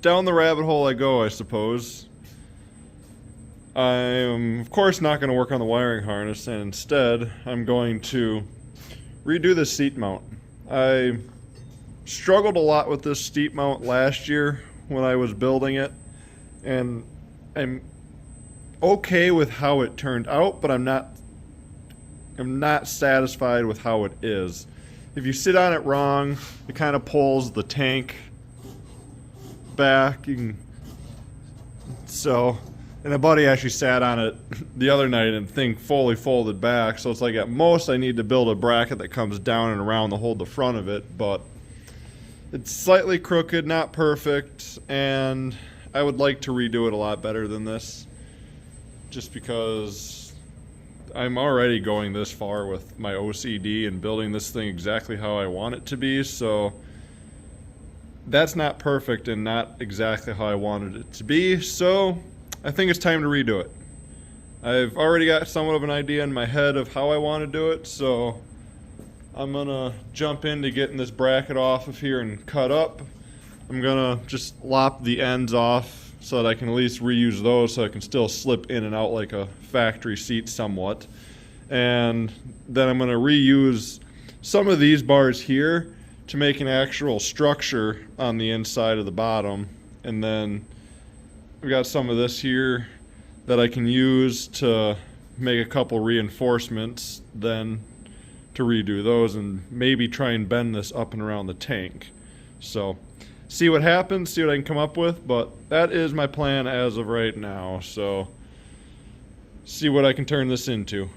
down the rabbit hole I go, I suppose. I am, of course, not going to work on the wiring harness, and instead, I'm going to redo the seat mount. I struggled a lot with this seat mount last year when I was building it, and I'm okay with how it turned out, but I'm not satisfied with how it is. If you sit on it wrong, it kind of pulls the tank back. And a buddy actually sat on it the other night and the thing fully folded back, so it's like at most I need to build a bracket that comes down and around to hold the front of it, but it's slightly crooked, not perfect, and I would like to redo it a lot better than this, just because I'm already going this far with my OCD and building this thing exactly how I want it to be, so that's not perfect and not exactly how I wanted it to be, so I think it's time to redo it. I've already got somewhat of an idea in my head of how I want to do it, so I'm gonna jump into getting this bracket off of here and cut up. I'm gonna just lop the ends off so that I can at least reuse those so I can still slip in and out like a factory seat somewhat. And then I'm gonna reuse some of these bars here to make an actual structure on the inside of the bottom. And then we got some of this here that I can use to make a couple reinforcements, then to redo those and maybe try and bend this up and around the tank. So see what happens, see what I can come up with, but that is my plan as of right now. So see what I can turn this into.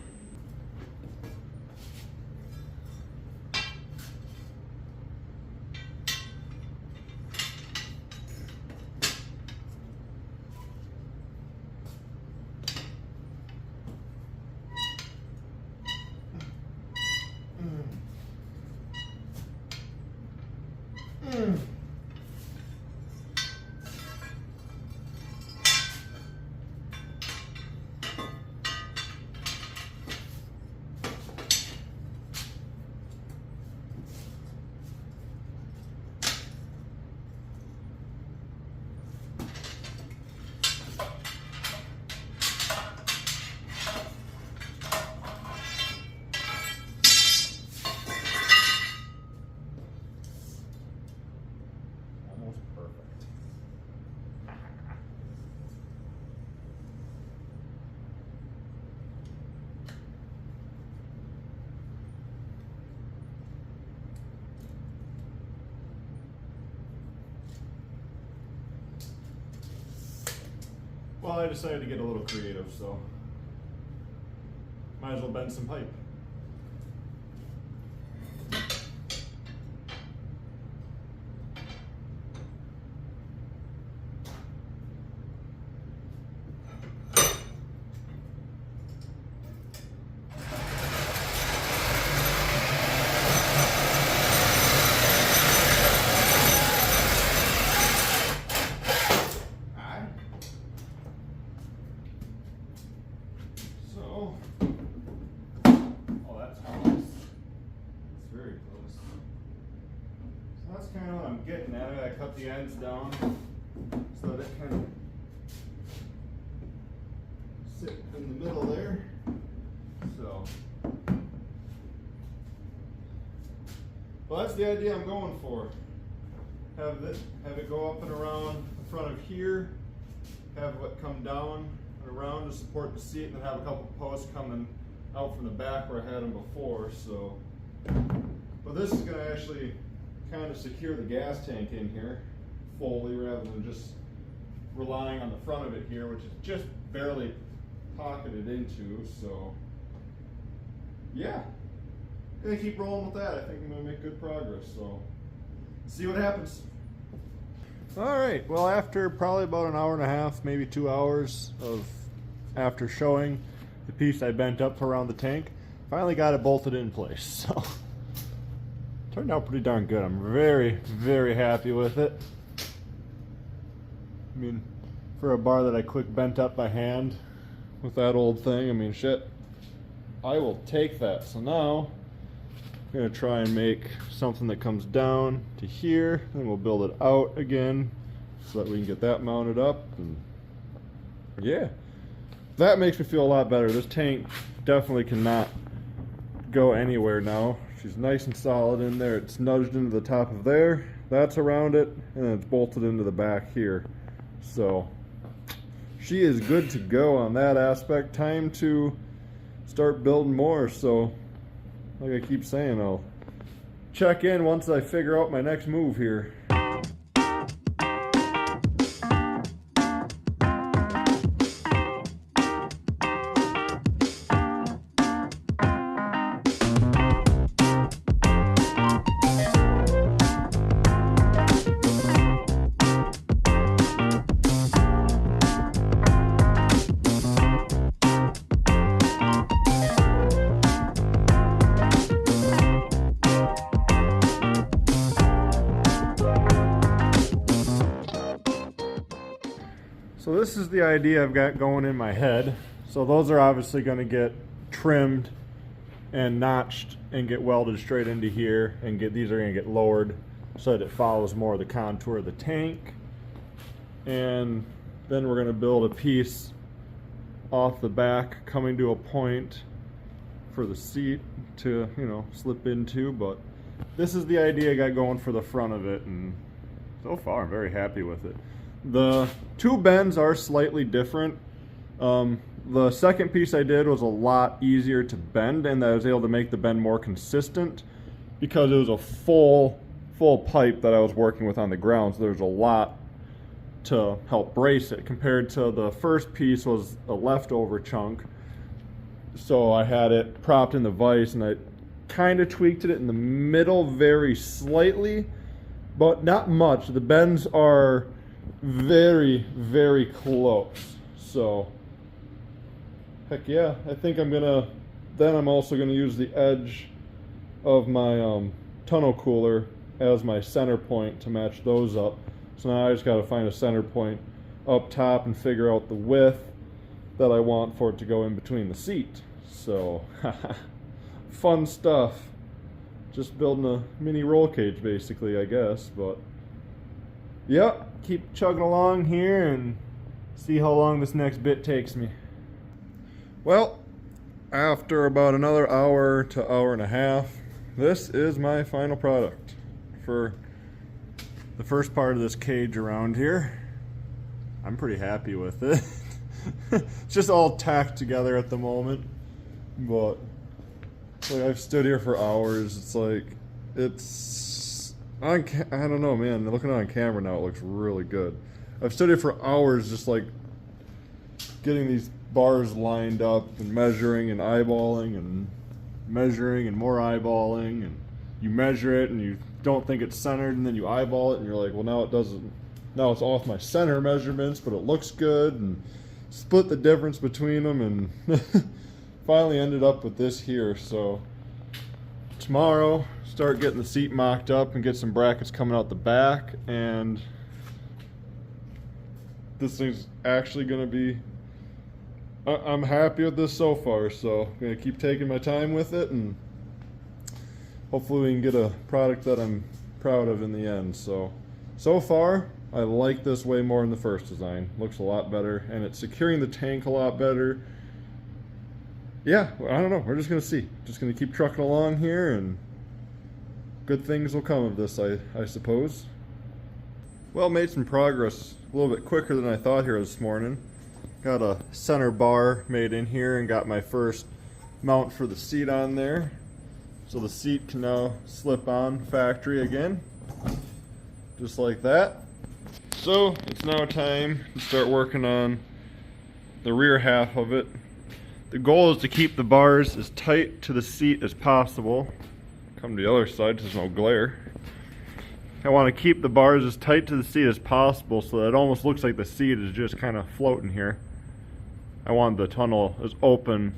Well, I decided to get a little creative, so might as well bend some pipe. Kind of what I'm getting at. I cut the ends down so that it kind of sit in the middle there. So, well, that's the idea I'm going for. Have it go up and around the front of here. Have it come down and around to support the seat, and then have a couple posts coming out from the back where I had them before. So, but this is going to actually kind of secure the gas tank in here fully rather than just relying on the front of it here, which is just barely pocketed into. So yeah, gonna keep rolling with that. I think I'm gonna make good progress, so see what happens. All right, well, after probably about an hour and a half, maybe 2 hours of after showing the piece I bent up around the tank, finally got it bolted in place. So turned out pretty darn good. I'm very, very happy with it. I mean, for a bar that I quick bent up by hand with that old thing, I mean, shit, I will take that. So now I'm gonna try and make something that comes down to here, then we'll build it out again so that we can get that mounted up. And yeah, that makes me feel a lot better. This tank definitely cannot go anywhere now. She's nice and solid in there. It's nudged into the top of there. That's around it, and then it's bolted into the back here. So she is good to go on that aspect. Time to start building more. So like I keep saying, I'll check in once I figure out my next move here. So this is the idea I've got going in my head. So those are obviously going to get trimmed and notched and get welded straight into here, and these are going to get lowered so that it follows more of the contour of the tank. And then we're going to build a piece off the back coming to a point for the seat to, you know, slip into. But this is the idea I got going for the front of it, and so far I'm very happy with it. The two bends are slightly different. The second piece I did was a lot easier to bend, and I was able to make the bend more consistent because it was a full pipe that I was working with on the ground, so there's a lot to help brace it, compared to the first piece was a leftover chunk. So I had it propped in the vise, and I kind of tweaked it in the middle very slightly, but not much. The bends are very, very close. So heck yeah, I think I'm also gonna use the edge of my tunnel cooler as my center point to match those up. So now I just got to find a center point up top and figure out the width that I want for it to go in between the seat. So fun stuff. Just building a mini roll cage basically, I guess. But yeah, keep chugging along here and see how long this next bit takes me. Well, after about another hour to hour and a half, this is my final product for the first part of this cage around here. I'm pretty happy with it. It's just all tacked together at the moment, but like, I've stood here for hours. It's like, I don't know, man. Looking on camera now, it looks really good. I've stood here for hours just like getting these bars lined up and measuring and eyeballing and measuring and more eyeballing, and you measure it and you don't think it's centered, and then you eyeball it and you're like, well, now it's off my center measurements, but it looks good, and split the difference between them, and finally ended up with this here. So tomorrow start getting the seat mocked up and get some brackets coming out the back, and this thing's actually going to be, I'm happy with this so far. So I'm going to keep taking my time with it, and hopefully we can get a product that I'm proud of in the end. So far, I like this way more than the first design. Looks a lot better, and it's securing the tank a lot better. Yeah, I don't know. We're just going to see. Just going to keep trucking along here, and good things will come of this, I suppose. Well, made some progress a little bit quicker than I thought here this morning. Got a center bar made in here and got my first mount for the seat on there. So the seat can now slip on factory again, just like that. So it's now time to start working on the rear half of it. The goal is to keep the bars as tight to the seat as possible. Come to the other side so there's no glare. I want to keep the bars as tight to the seat as possible so that it almost looks like the seat is just kind of floating here. I want the tunnel as open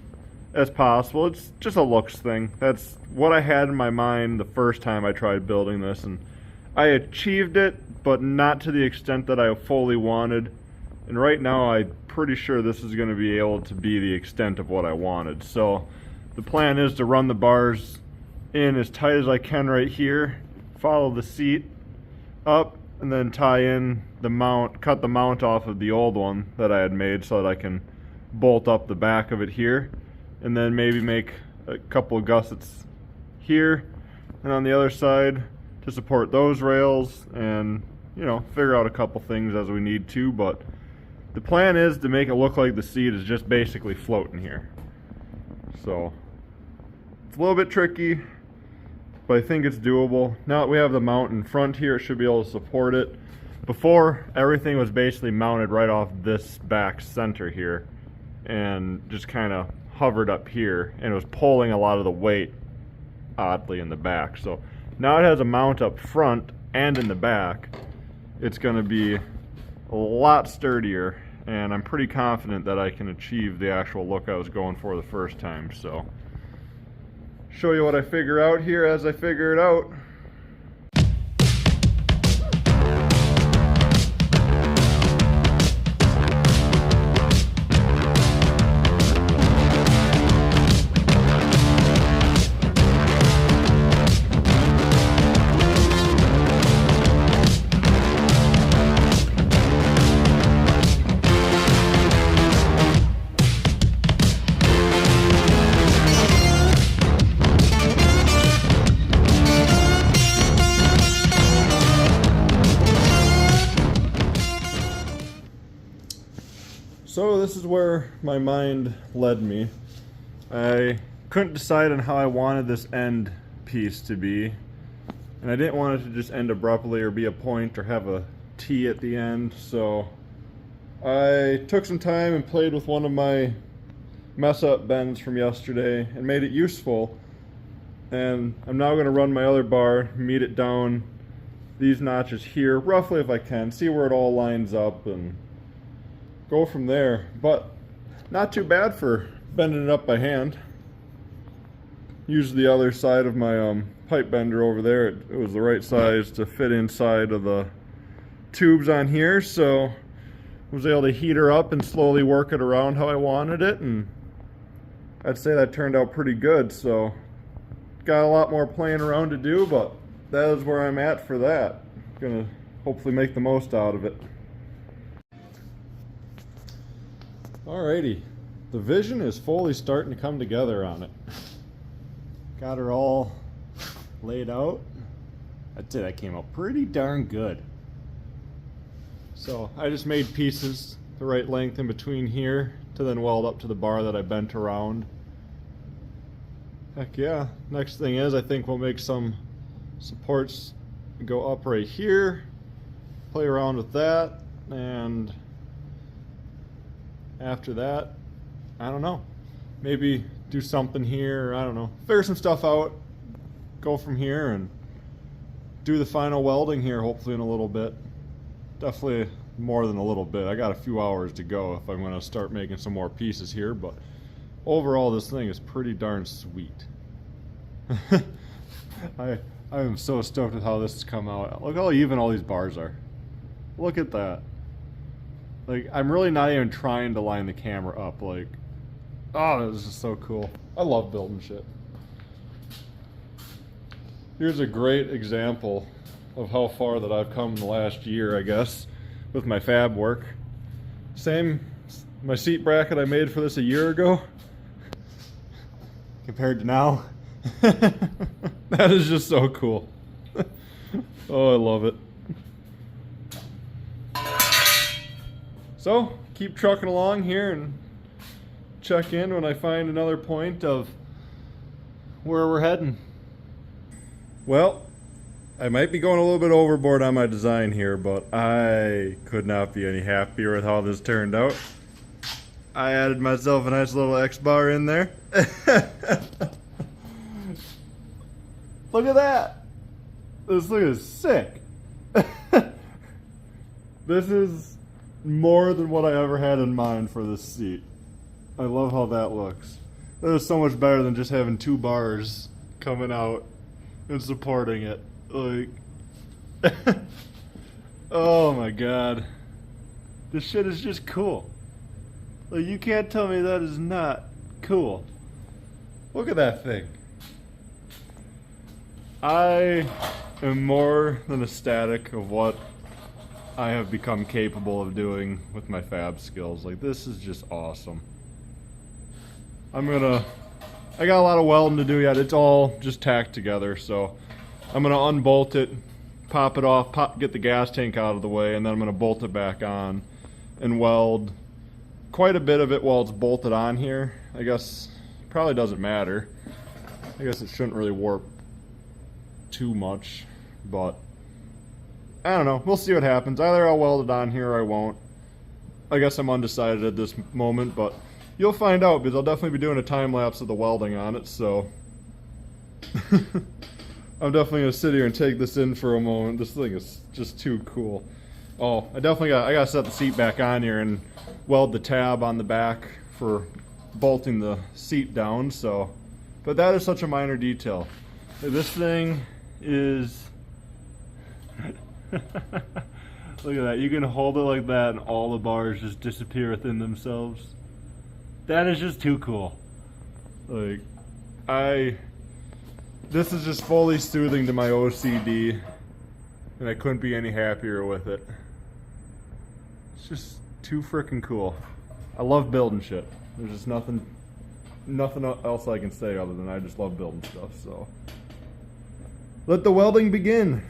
as possible. It's just a looks thing. That's what I had in my mind the first time I tried building this, and I achieved it, but not to the extent that I fully wanted. And right now I'm pretty sure this is going to be able to be the extent of what I wanted. So the plan is to run the bars in as tight as I can right here, follow the seat up and then tie in the mount, cut the mount off of the old one that I had made so that I can bolt up the back of it here, and then maybe make a couple of gussets here and on the other side to support those rails, and you know, figure out a couple things as we need to. But the plan is to make it look like the seat is just basically floating here. So it's a little bit tricky, but I think it's doable. Now that we have the mount in front here, it should be able to support it. Before, everything was basically mounted right off this back center here and just kind of hovered up here, and it was pulling a lot of the weight oddly in the back. So now it has a mount up front and in the back. It's going to be a lot sturdier, and I'm pretty confident that I can achieve the actual look I was going for the first time. So show you what I figure out here as I figure it out. So this is where my mind led me. I couldn't decide on how I wanted this end piece to be, and I didn't want it to just end abruptly or be a point or have a T at the end. So I took some time and played with one of my mess up bends from yesterday and made it useful. And I'm now going to run my other bar, meet it down these notches here roughly if I can, see where it all lines up and go from there. But not too bad for bending it up by hand. Used the other side of my pipe bender over there. It was the right size to fit inside of the tubes on here, so was able to heat her up and slowly work it around how I wanted it, and I'd say that turned out pretty good. So got a lot more playing around to do, but that is where I'm at for that. Gonna hopefully make the most out of it. Alrighty, the vision is fully starting to come together on it. Got her all laid out. I'd say that came out pretty darn good. So I just made pieces the right length in between here to then weld up to the bar that I bent around. Heck yeah, next thing is I think we'll make some supports go up right here, play around with that, and after that, I don't know, maybe do something here, I don't know, figure some stuff out, go from here and do the final welding here hopefully in a little bit. Definitely more than a little bit. I got a few hours to go if I'm going to start making some more pieces here, but overall this thing is pretty darn sweet. I am so stoked with how this has come out. Look how even all these bars are. Look at that. Like, I'm really not even trying to line the camera up. Like, oh, this is so cool. I love building shit. Here's a great example of how far that I've come in the last year, I guess, with my fab work. Same, my seat bracket I made for this a year ago compared to now. That is just so cool. Oh, I love it. So, keep trucking along here and check in when I find another point of where we're heading. Well, I might be going a little bit overboard on my design here, but I could not be any happier with how this turned out. I added myself a nice little X bar in there. Look at that! This thing is sick. This is more than what I ever had in mind for this seat. I love how that looks. That is so much better than just having two bars coming out and supporting it. Like, oh my god. This shit is just cool. Like, you can't tell me that is not cool. Look at that thing. I am more than ecstatic of what I have become capable of doing with my fab skills. Like, this is just awesome. I got a lot of welding to do yet. It's all just tacked together, so I'm gonna unbolt it, pop it off, get the gas tank out of the way, and then I'm gonna bolt it back on and weld quite a bit of it while it's bolted on here. I guess probably doesn't matter. I guess it shouldn't really warp too much, but I don't know. We'll see what happens. Either I'll weld it on here or I won't. I guess I'm undecided at this moment, but you'll find out because I'll definitely be doing a time lapse of the welding on it, so I'm definitely gonna sit here and take this in for a moment. This thing is just too cool. Oh, I gotta set the seat back on here and weld the tab on the back for bolting the seat down, so but that is such a minor detail. This thing is look at that. You can hold it like that and all the bars just disappear within themselves. That is just too cool. Like, this is just fully soothing to my OCD, and I couldn't be any happier with it. It's just too freaking cool. I love building shit. There's just nothing else I can say other than I just love building stuff, so let the welding begin.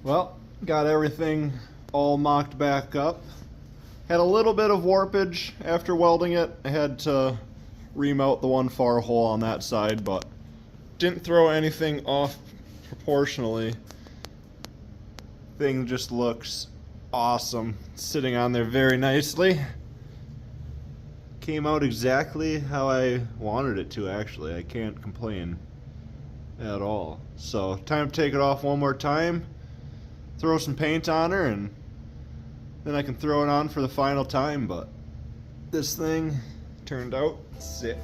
Well, got everything all mocked back up. Had a little bit of warpage after welding it. I had to remount the one far hole on that side, but didn't throw anything off proportionally. Thing just looks awesome. Sitting on there very nicely. Came out exactly how I wanted it to, actually. I can't complain at all. So, time to take it off one more time. Throw some paint on her, and then I can throw it on for the final time, but this thing turned out sick.